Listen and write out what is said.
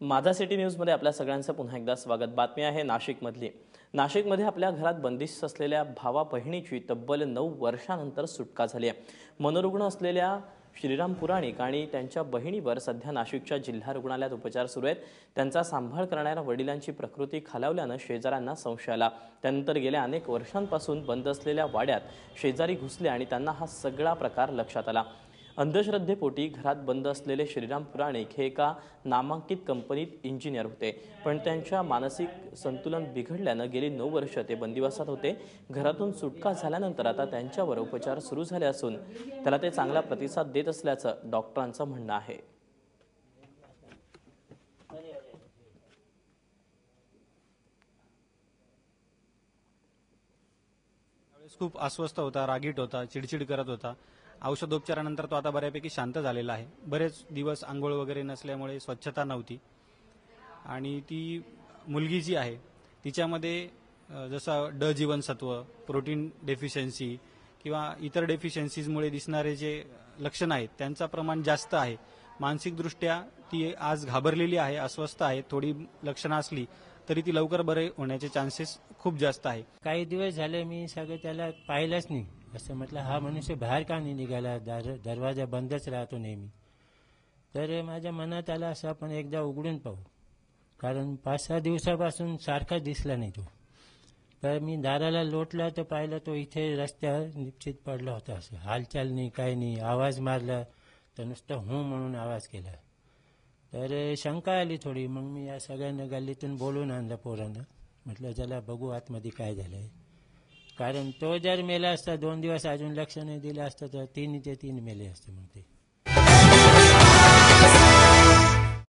माझा सिटी न्यूजमध्ये आपल्या सगळ्यांचं पुन्हा एकदा स्वागत। बातमी आहे नाशिकमधली। नाशिकमध्ये आपल्या घरात बंदिस्त असलेल्या भावा बहिणीची तब्बल 9 वर्षांनंतर सुटका झाली आहे। मनोरुग्ण असलेल्या श्रीराम पुराणिक आणि त्यांच्या बहिणीवर सध्या नाशिकच्या जिल्हा रुग्णालयात उपचार सुरू आहेत। त्यांचा सांभाळ करणाऱ्या वडिलांची प्रकृती खालावल्याने शेजाऱ्यांना संशय आला। त्यानंतर गेल्या अनेक वर्षांपासून बंद असलेल्या वाड्यात शेजारी घुसले आणि त्यांना हा सगळा प्रकार लक्षात आला। अंधश्रद्धेपोटी घरात बंद असलेले श्रीराम पुराणिक हे एका नामांकित कंपनीत इंजिनियर होते, पण त्यांच्या मानसिक संतुलन बिघडल्याने गेली 9 वर्ष ते बंदिवासात होते। घरातून सुटका झाल्यानंतर आता त्यांच्यावर उपचार सुरू झाले असून त्याला ते चांगला प्रतिसाद देत असल्याचं डॉक्टरांचं म्हणणं आहे। खूप अस्वस्थ होता, रागीट होता, चिडचिड करत होता। औषधोपचारानंतर तो आता बऱ्यापैकी शांत झालेला आहे। बरेच दिवस आंघोळ वगैरे नसल्यामुळे स्वच्छता नव्हती आणि ती मुलगी जी आहे तिच्यामध्ये जसं ड जीवनसत्व, प्रोटीन डेफिशियन्सी किंवा इतर डेफिशियन्सीजमुळे दिसणारे जे लक्षण आहेत त्यांचं प्रमाण जास्त आहे। मानसिकदृष्ट्या ती आज घाबरलेली आहे, अस्वस्थ आहे। थोडी लक्षणं असली तरी ती लवकर बरे होण्याचे चान्सेस खूप जास्त आहे। काही दिवस झाले मी सगळं त्याला पाहिलंच नाही। असं म्हटलं हा मनुष्य बाहेर का नाही निघाला, दरवाजा बंदच राहतो नेहमी। तर माझ्या मनात आलं असं आपण एकदा उघडून पाहू, कारण 5-6 दिवसापासून सारखा दिसला नाही तो। तर मी दाराला लोटला तर पाहिलं तो इथे रस्त्यावर निश्चित पडला होता। असं हालचाल नाही, काही नाही। आवाज मारला तर नुसतं हूं म्हणून आवाज केला। तर शंका आली थोडी। मग मी या सगळ्यांना गल्लीतून बोलून आणलं पोरांना। म्हटलं चला बघू आतमध्ये काय झालंय, कारण तो जर मेला असता 2 दिवस अजून लक्ष नाही दिलं असतं तर 3चे 3 मेले असते मग ते।